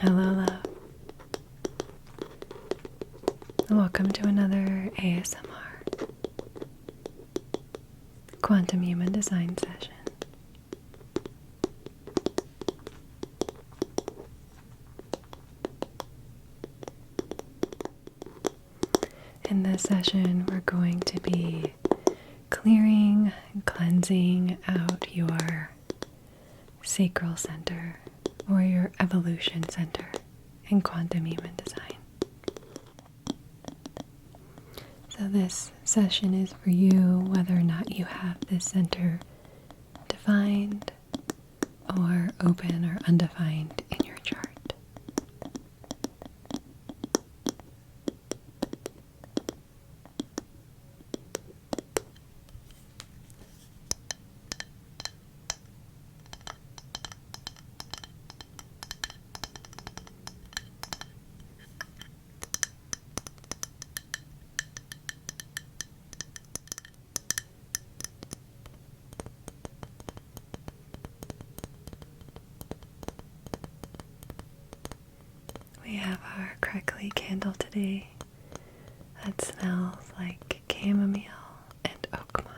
Hello, love. Welcome to another ASMR Quantum Human Design session. In this session, we're going to be clearing and cleansing out your Sacral Center or your Evolution Center in Quantum Human Design. So this session is for you whether or not you have this center defined or open or undefined in your chart. We have our crackly candle today that smells like chamomile and oak moss.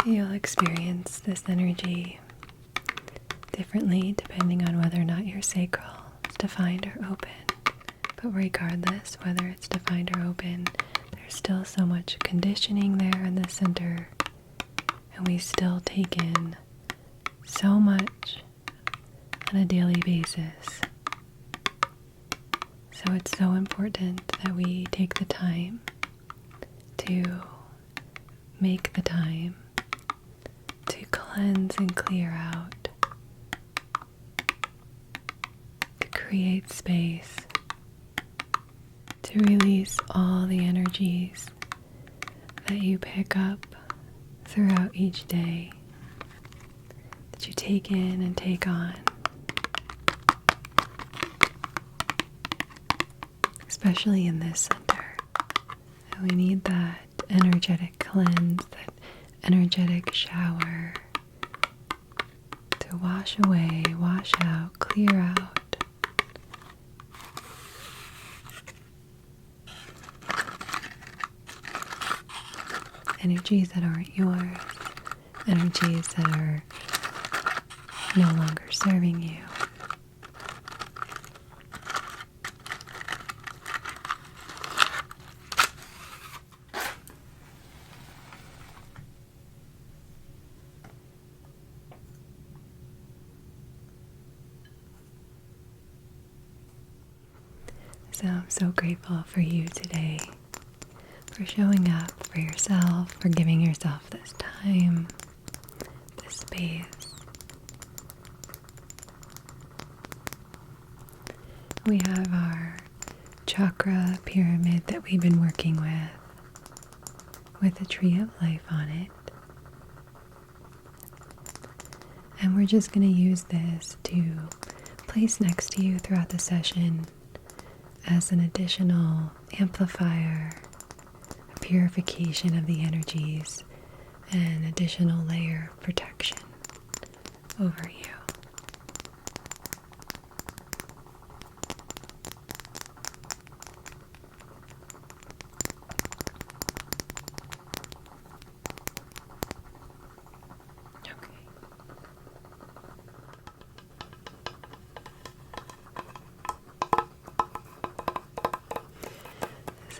You'll experience this energy differently depending on whether or not your sacral is defined or open. But regardless, whether it's defined or open, there's still so much conditioning there in the center, and we still take in so much on a daily basis. So it's so important that we take the time to make the time to cleanse and clear out, to create space, to release all the energies that you pick up throughout each day, that you take in and take on, especially in this center. We need that energetic cleanse, that energetic shower to wash away, wash out, clear out energies that aren't yours, energies that are no longer serving you. So I'm so grateful for you today, for showing up for yourself, for giving yourself this time, this space, we have our Chakra Pyramid that we've been working with the Tree of Life on it. And we're just going to use this to place next to you throughout the session as an additional amplifier, a purification of the energies, and additional layer of protection over you.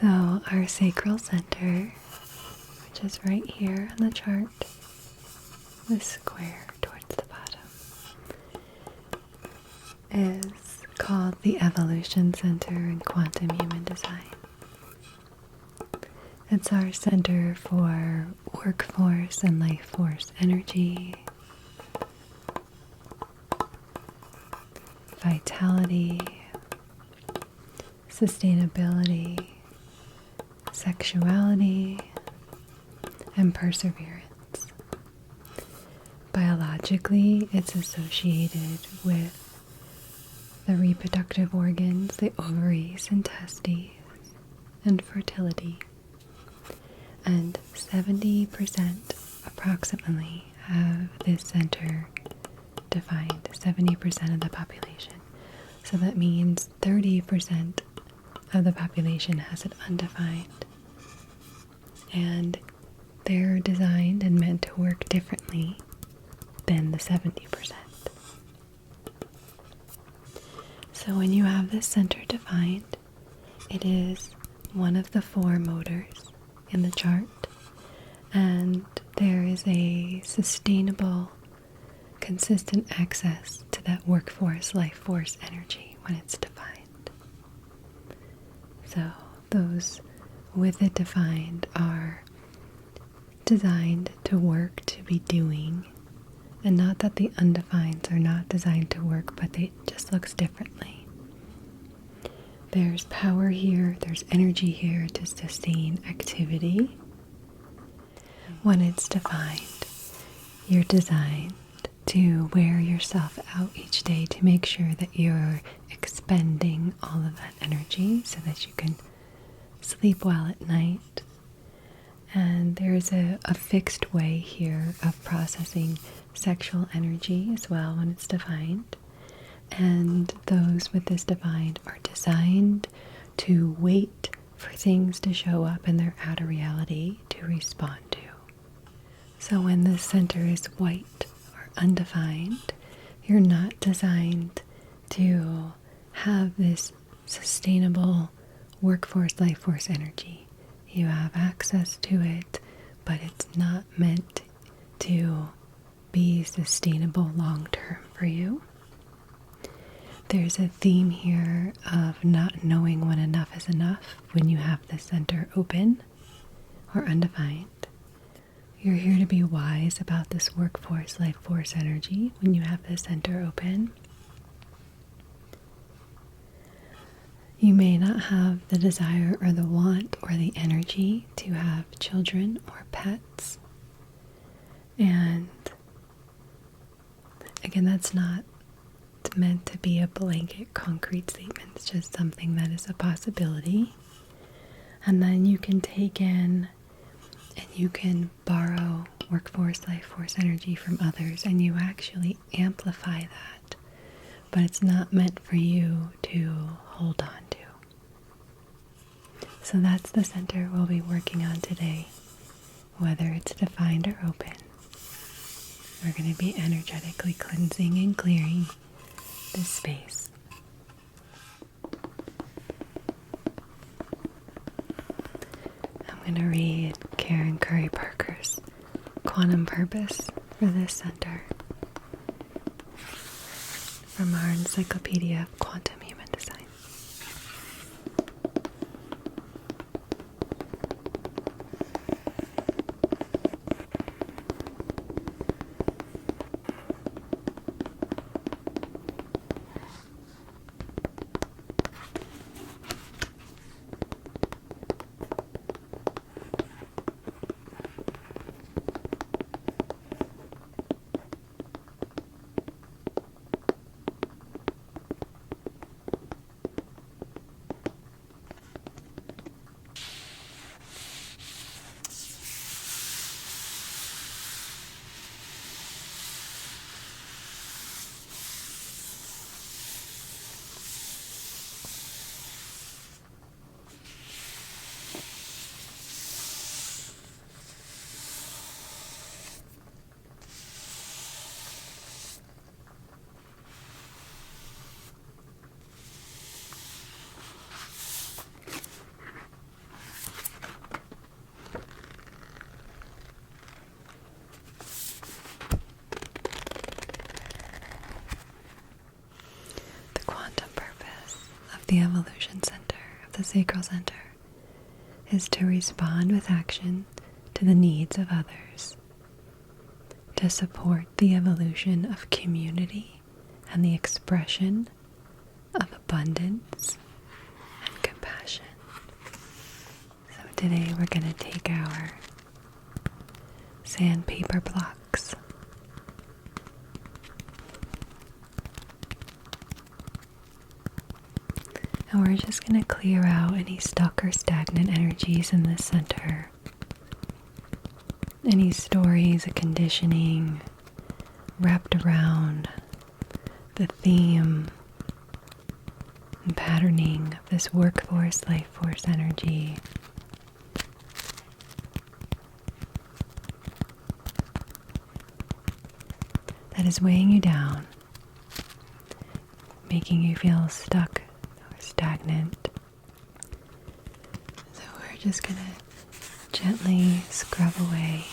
So our Sacral Center, which is right here on the chart, the square towards the bottom, is called the Evolution Center in Quantum Human Design. It's our center for workforce and life force energy, vitality, sustainability, sexuality, and perseverance. Biologically, it's associated with the reproductive organs, the ovaries and testes, and fertility. And 70% approximately have this center defined, 70% of the population. So that means 30% of the population has it undefined. And they're designed and meant to work differently than the 70%. So when you have this center defined, it is one of the 4 motors in the chart, and there is a sustainable, consistent access to that workforce, life force energy when it's defined. So those with it defined are designed to work, to be doing, and not that the undefineds are not designed to work, but it just looks differently. There's power here, there's energy here to sustain activity. When it's defined, you're designed to wear yourself out each day to make sure that you're expending all of that energy so that you can sleep well at night. And there's a fixed way here of processing sexual energy as well when it's defined. And those with this defined are designed to wait for things to show up in their outer reality to respond to. So when the center is white or undefined, you're not designed to have this sustainable workforce, life force energy. You have access to it, but it's not meant to be sustainable long term for you. There's a theme here of not knowing when enough is enough when you have the center open or undefined. You're here to be wise about this workforce, life force energy when you have the center open. You may not have the desire or the want or the energy to have children or pets. And again, that's not meant to be a blanket concrete statement. It's just something that is a possibility. And then you can take in and you can borrow workforce, life force energy from others, and you actually amplify that. But it's not meant for you to hold on to. So that's the center we'll be working on today, whether it's defined or open. We're going to be energetically cleansing and clearing this space. I'm going to read Karen Curry Parker's Quantum Purpose for this center from our Encyclopedia of Quantum Human Design. the evolution center, of the sacral center, is to respond with action to the needs of others, to support the evolution of community and the expression of abundance and compassion. So today we're going to take our sandpaper blocks and we're just going to clear out any stuck or stagnant energies in this center. Any stories of conditioning wrapped around the theme and patterning of this workforce, life force energy. That is weighing you down, making you feel stuck or stagnant. So we're just going to gently scrub away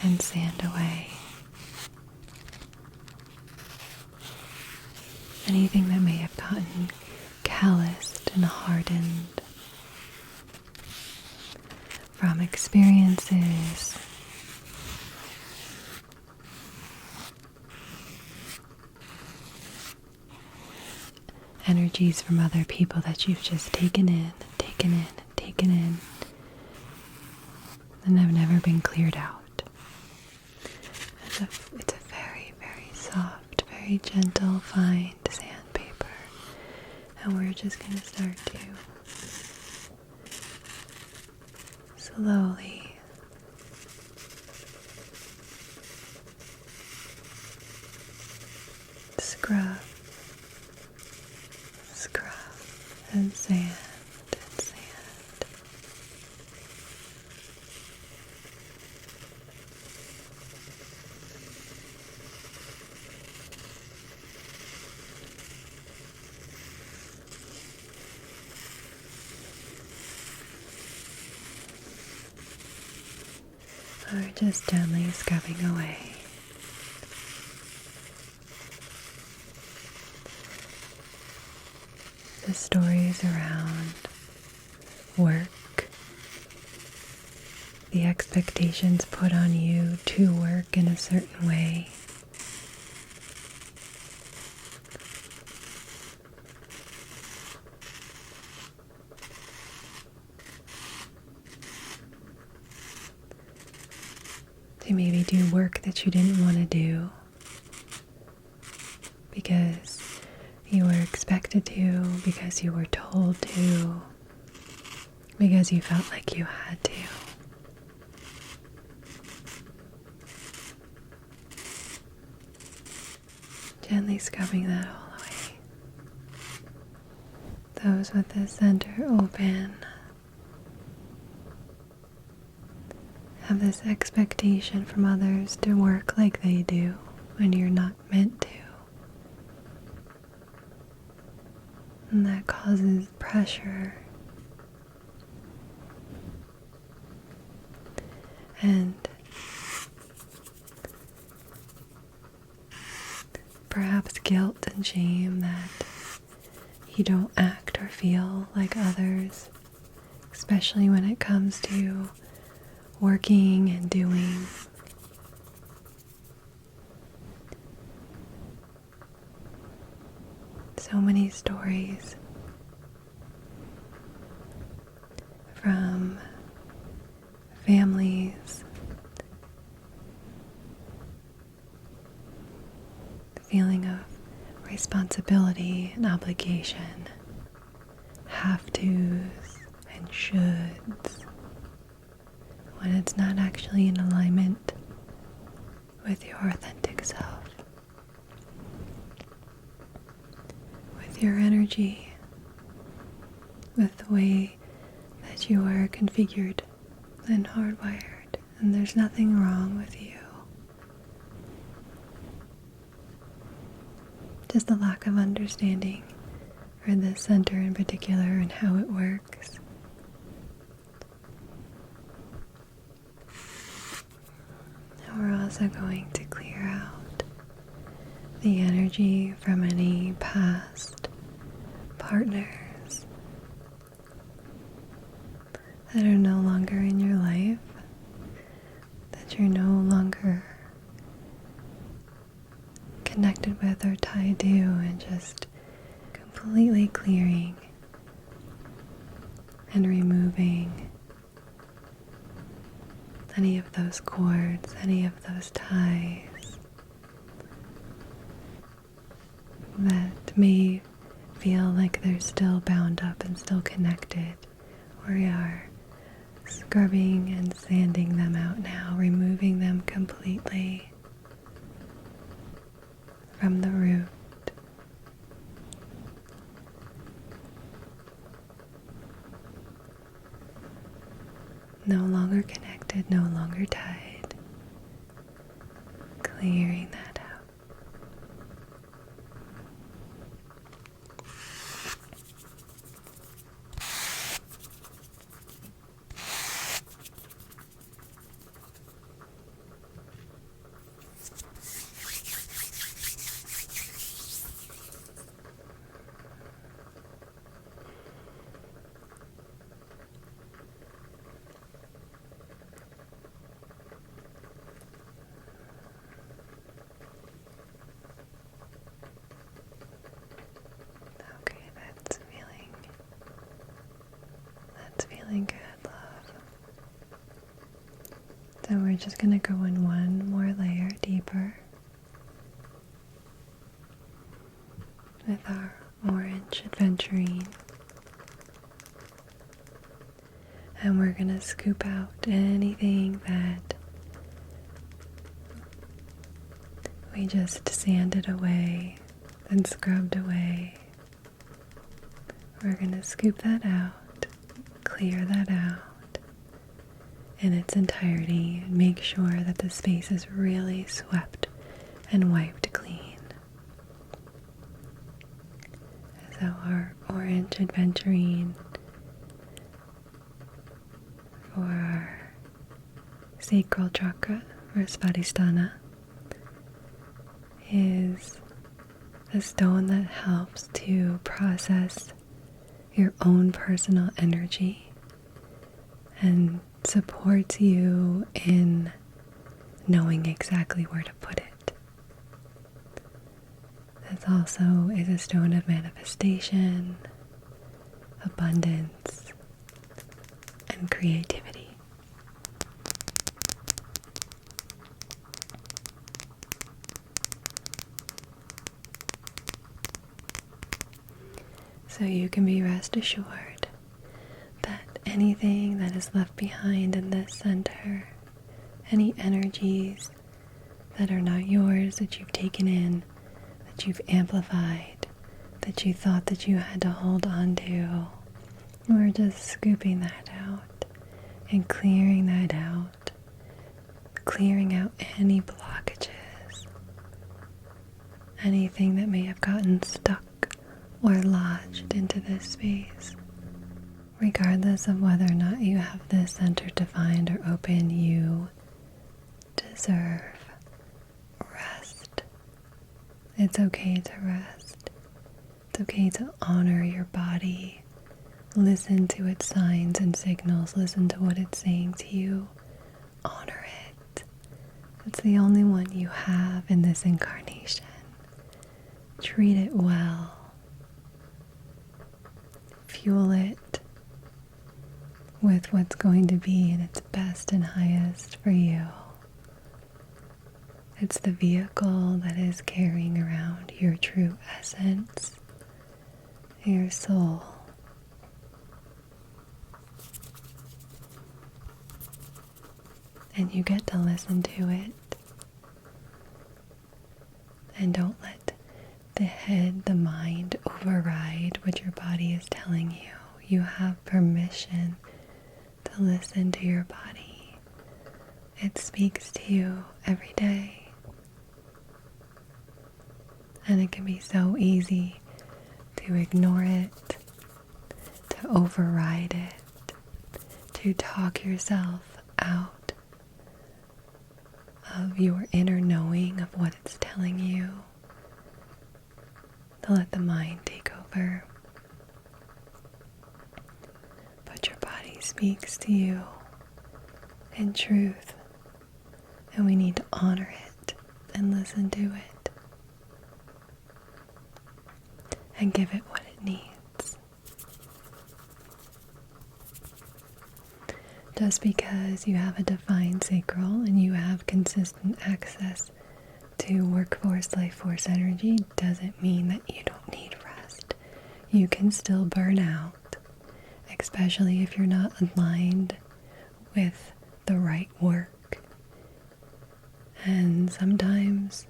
and sand away anything that may have gotten calloused and hardened from experiences, energies from other people that you've just taken in, and have never been cleared out. It's a very, very soft, very gentle, fine sandpaper. And we're just going to start to slowly scrub and sand. We're just gently scrubbing away the stories around work, the expectations put on you to work in a certain way. To maybe do work that you didn't want to do because you were expected to, because you were told to, because you felt like you had to. Gently scrubbing that all away. Those with the center open have this expectation from others to work like they do when you're not meant to. And that causes pressure and perhaps guilt and shame that you don't act or feel like others, especially when it comes to working and doing. So many stories from families, the feeling of responsibility and obligation, have-tos and shoulds, when it's not actually in alignment with your authentic self, with your energy, with the way that you are configured and hardwired, and there's nothing wrong with you. Just the lack of understanding for this center in particular and how it works. And we're also going to clear out the energy from any past partners that are no longer in your life, that you're no longer connected with or tied to, and just completely clearing and removing any of those cords, any of those ties that may feel like they're still bound up and still connected. We are scrubbing and sanding them out now, removing them completely from the root. No longer connected, no longer tied. Clearing that out. Feeling good, love. So we're just going to go in one more layer deeper with our orange Aventurine. And we're going to scoop out anything that we just sanded away and scrubbed away. We're going to scoop that out. Clear that out in its entirety and make sure that the space is really swept and wiped clean. So our orange Aventurine for our Sacral Chakra or Svadhisthana is a stone that helps to process your own personal energy and supports you in knowing exactly where to put it. This also is a stone of manifestation, abundance, and creativity. So you can be rest assured that anything that is left behind in this center, any energies that are not yours, that you've taken in, that you've amplified, that you thought that you had to hold on to, we're just scooping that out and clearing that out, clearing out any blockages, anything that may have gotten stuck or lodged into this space. Regardless of whether or not you have this center defined or open, you deserve rest. It's okay to rest. It's okay to honor your body. Listen to its signs and signals. Listen to what it's saying to you. Honor it. It's the only one you have in this incarnation. Treat it well. Fuel it with what's going to be in its best and highest for you. It's the vehicle that is carrying around your true essence, your soul. And you get to listen to it. And don't let the head, the mind, override what your body is telling you. You have permission to listen to your body. It speaks to you every day. And it can be so easy to ignore it, to override it, to talk yourself out of your inner knowing of what it's telling you, to let the mind take over. But your body speaks to you in truth, and we need to honor it and listen to it and give it what it needs. Just because you have a defined sacral and you have consistent access to workforce, life force energy doesn't mean that you don't need rest. You can still burn out, especially if you're not aligned with the right work. And sometimes,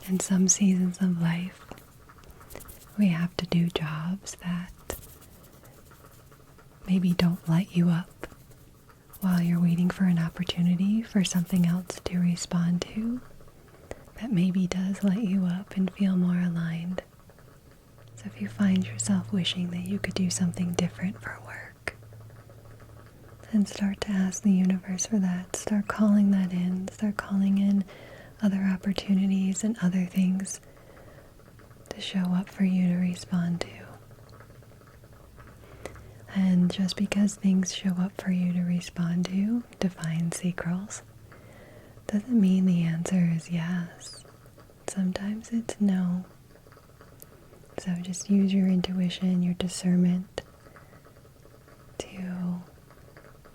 in some seasons of life, we have to do jobs that maybe don't light you up while you're waiting for an opportunity for something else to respond to that maybe does light you up and feel more aligned. So if you find yourself wishing that you could do something different for work, then start to ask the universe for that. Start calling that in. Start calling in other opportunities and other things to show up for you to respond to. And just because things show up for you to respond to, define sacrals, doesn't mean the answer is yes. Sometimes it's no. So just use your intuition, your discernment to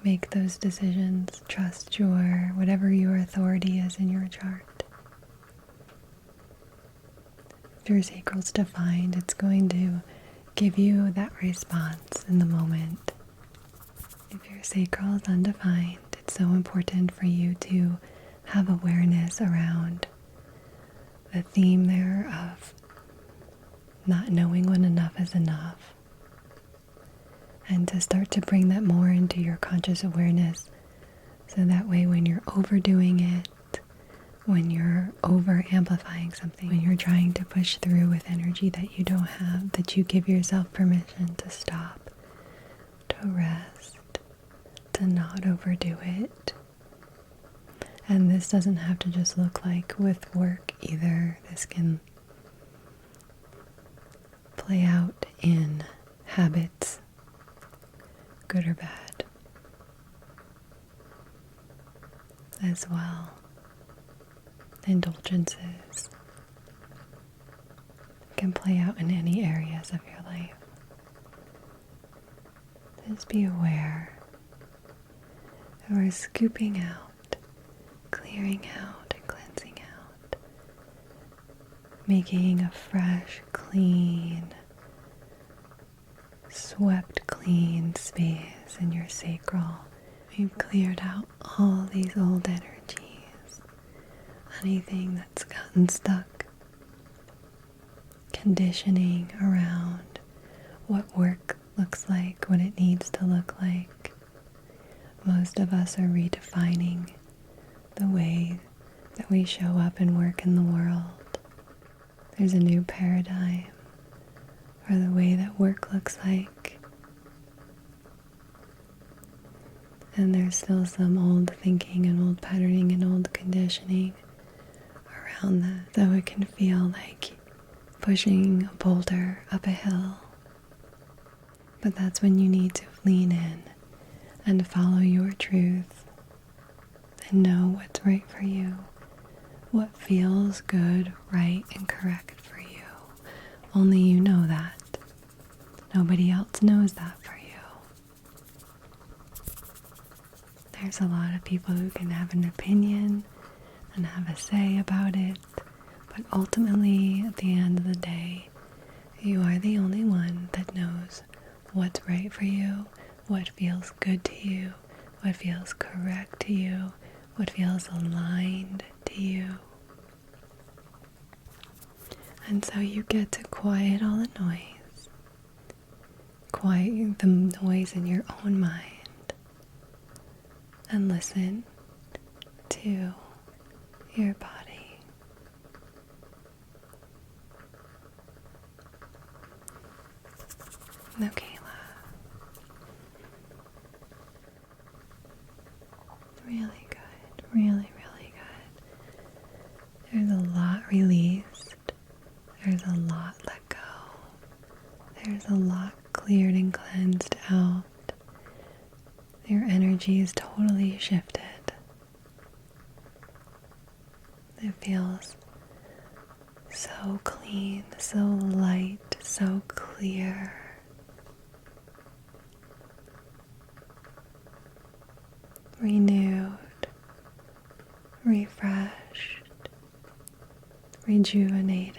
make those decisions. Trust whatever your authority is in your chart. If your sacral's defined, it's going to give you that response in the moment. If your sacral is undefined, it's so important for you to have awareness around the theme there of not knowing when enough is enough, and to start to bring that more into your conscious awareness, so that way when you're overdoing it, when you're over amplifying something, when you're trying to push through with energy that you don't have, that you give yourself permission to stop, to rest, to not overdo it. And this doesn't have to just look like with work either. This can play out in habits, good or bad, as well. Indulgences can play out in any areas of your life. Just be aware that we're scooping out, clearing out, and cleansing out, making a fresh, clean, swept clean space in your sacral. We've cleared out all these old energies. Anything that's gotten stuck, conditioning around what work looks like, what it needs to look like. Most of us are redefining the way that we show up and work in the world. There's a new paradigm for the way that work looks like. And there's still some old thinking and old patterning and old conditioning around that, so it can feel like pushing a boulder up a hill. But that's when you need to lean in and follow your truth and know what's right for you, what feels good, right, and correct for you. Only you know that. Nobody else knows that for you. There's a lot of people who can have an opinion and have a say about it, but ultimately, at the end of the day, you are the only one that knows what's right for you, what feels good to you, what feels correct to you, what feels aligned to you. And so you get to quiet all the noise, quiet the noise in your own mind, and listen to your body. Okay, love. Really good. Really, really good. There's a lot released. There's a lot let go. There's a lot cleared and cleansed out. Your energy is totally shifted. It feels so clean, so light, so clear. Renewed, refreshed, rejuvenated,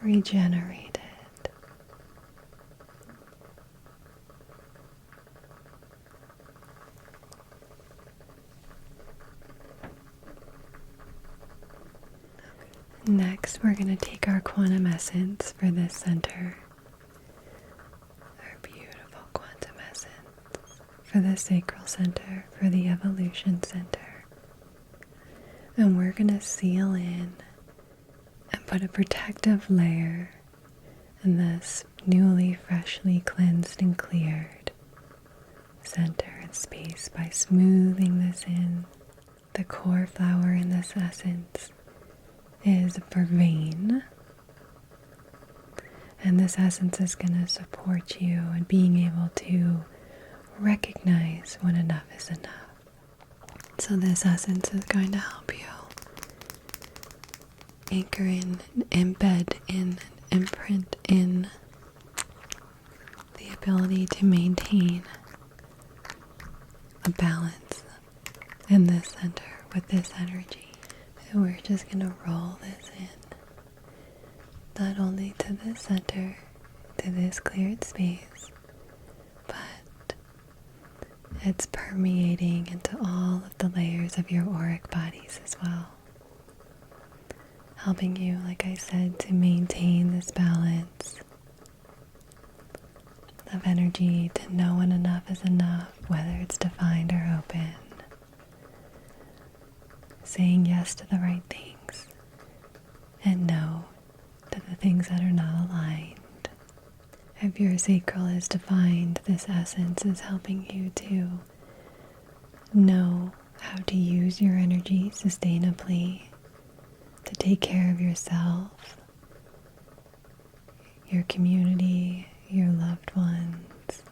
regenerated. Next, we're going to take our quantum essence for this center, our beautiful quantum essence for the Sacral Center, for the Evolution Center. And we're going to seal in and put a protective layer in this newly, freshly cleansed and cleared center and space by smoothing this in. The core flower in this essence is vervain, and this essence is going to support you in being able to recognize when enough is enough. So this essence is going to help you anchor in, embed in, and imprint in the ability to maintain a balance in this center with this energy. And we're just going to roll this in, not only to the center, to this cleared space, but it's permeating into all of the layers of your auric bodies as well, helping you, like I said, to maintain this balance of energy, to know when enough is enough, whether it's defined or open. Saying yes to the right things and no to the things that are not aligned. If your sacral is defined, this essence is helping you to know how to use your energy sustainably, to take care of yourself, your community, your loved ones.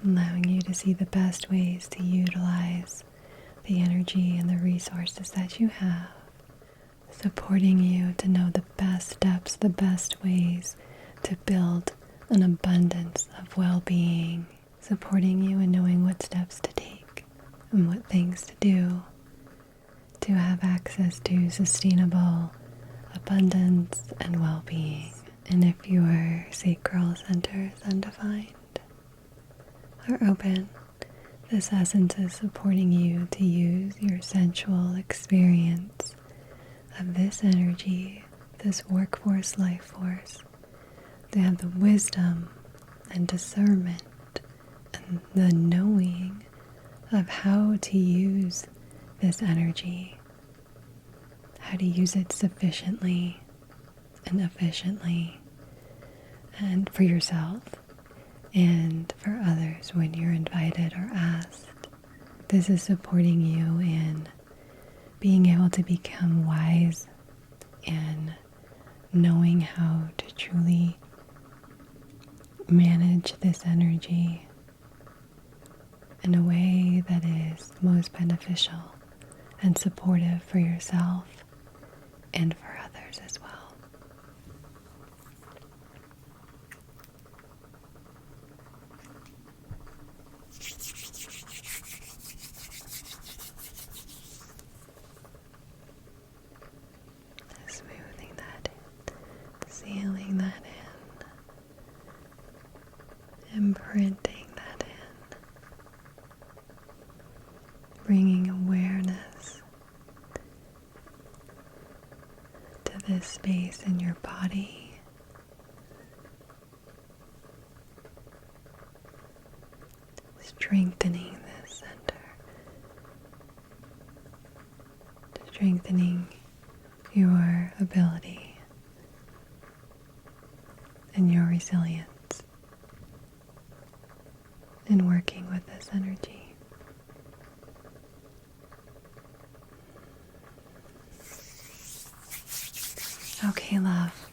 Allowing you to see the best ways to utilize the energy and the resources that you have. Supporting you to know the best steps, the best ways to build an abundance of well-being. Supporting you in knowing what steps to take and what things to do to have access to sustainable abundance and well-being. And if your sacral center is undefined or open, this essence is supporting you to use your sensual experience of this energy, this workforce, life force, to have the wisdom and discernment and the knowing of how to use this energy, how to use it sufficiently and efficiently, and for yourself and for others when you're invited or asked. This is supporting you in being able to become wise and knowing how to truly manage this energy in a way that is most beneficial and supportive for yourself and for others as well. Smoothing that in, sealing that in, imprinting that in, bringing awareness to this space in your body, strengthening this center, strengthening your ability and your resilience in working with this energy. Okay, love.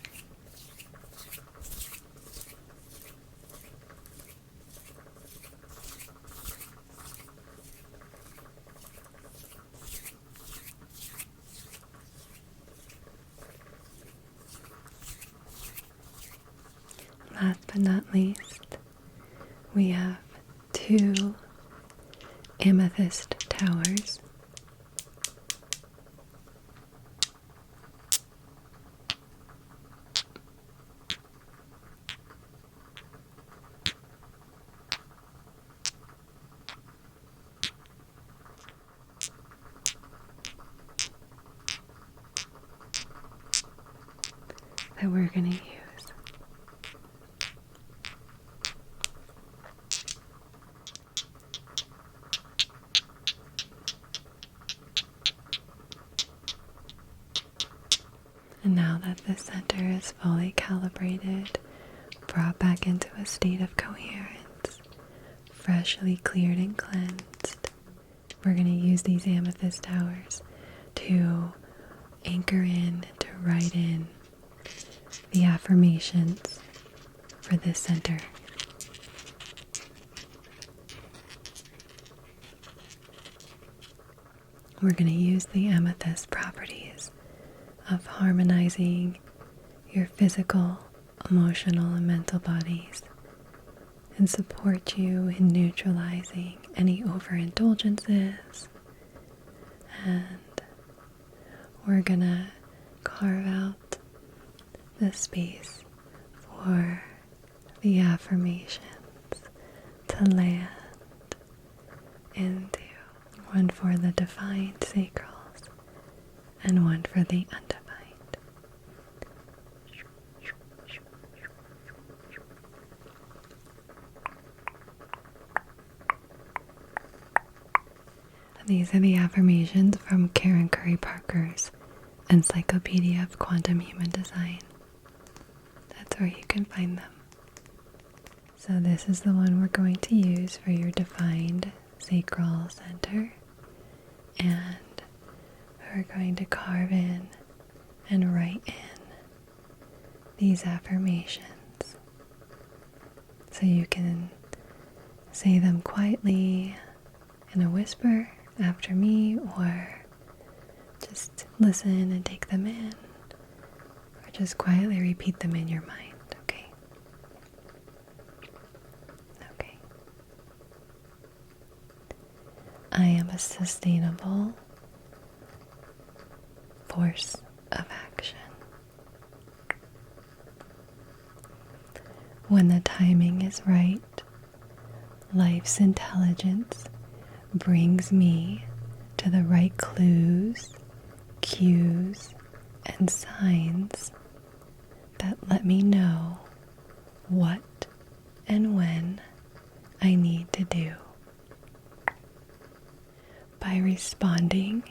Last but not least, we have 2 Amethyst Towers. That we're going to use. And now that the center is fully calibrated, brought back into a state of coherence, freshly cleared and cleansed, we're going to use these Amethyst Towers to anchor in, to write in the affirmations for this center. We're going to use the amethyst properties of harmonizing your physical, emotional, and mental bodies and support you in neutralizing any overindulgences. And we're going to carve out the space for the affirmations to land into, one for the defined sacrals and one for the undefined. And these are the affirmations from Karen Curry Parker's Encyclopedia of Quantum Human Design. That's where you can find them. So this is the one we're going to use for your defined sacral center, and we're going to carve in and write in these affirmations so you can say them quietly in a whisper after me, or just listen and take them in, or just quietly repeat them in your mind. I am a sustainable force of action. When the timing is right, life's intelligence brings me to the right clues, cues, and signs that let me know what and when I need to do. By responding,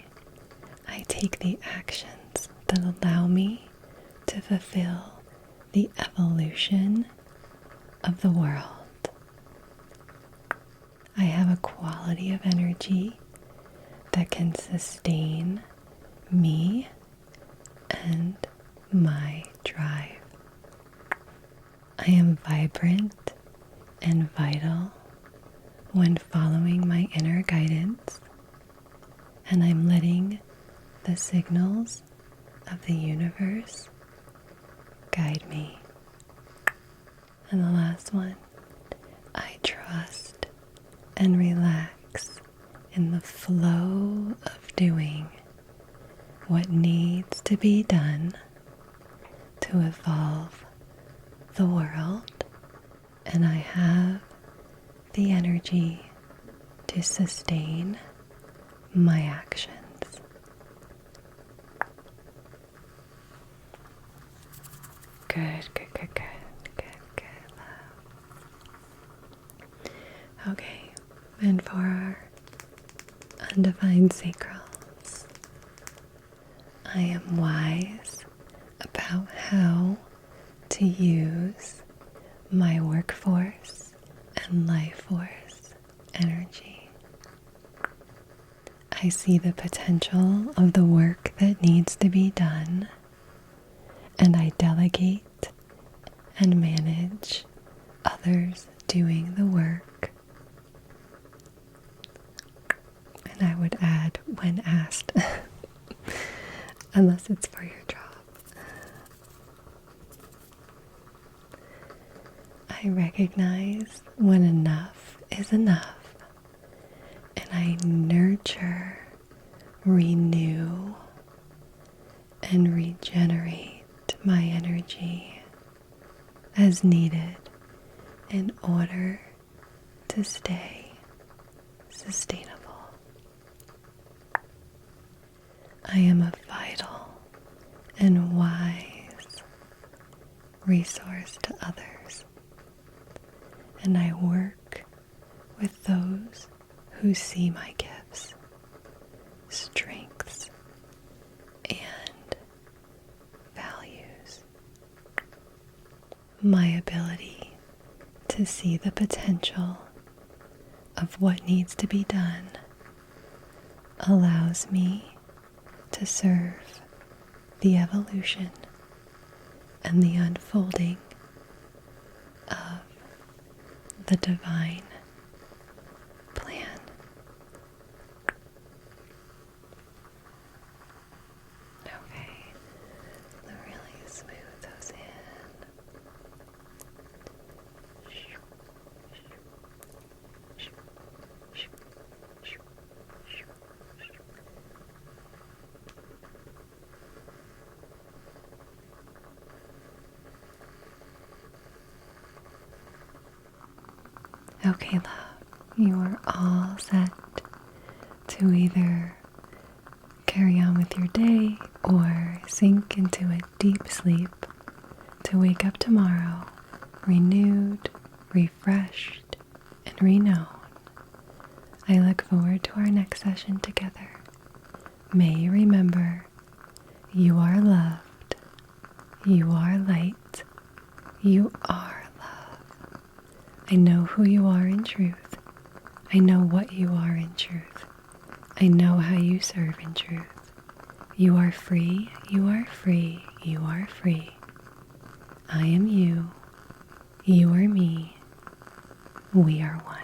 I take the actions that allow me to fulfill the evolution of the world. I have a quality of energy that can sustain me and my drive. I am vibrant and vital when following my inner guidance, and I'm letting the signals of the universe guide me. And the last one, I trust and relax in the flow of doing what needs to be done to evolve the world, and I have the energy to sustain my actions. Good. Okay, and for our undefined sacrals, I am wise about how to use my workforce and life force energy. I see the potential of the work that needs to be done, and I delegate and manage others doing the work. And I would add, when asked, unless it's for your job. I recognize when enough is enough, and I nurture, renew, and regenerate my energy as needed in order to stay sustainable. I am a vital and wise resource to others, and I work with those who see my gifts, strengths, and values. My ability to see the potential of what needs to be done allows me to serve the evolution and the unfolding of the divine plan. Okay, really smooth those in. Okay, love, you are all set to either carry on with your day or sink into a deep sleep to wake up tomorrow renewed, refreshed, and reknown. I look forward to our next session together. May you remember, you are loved, you are light, you are love. I know who you are in truth. I know what you are in truth. I know how you serve in truth. You are free, you are free, you are free. I am you, you are me, we are one.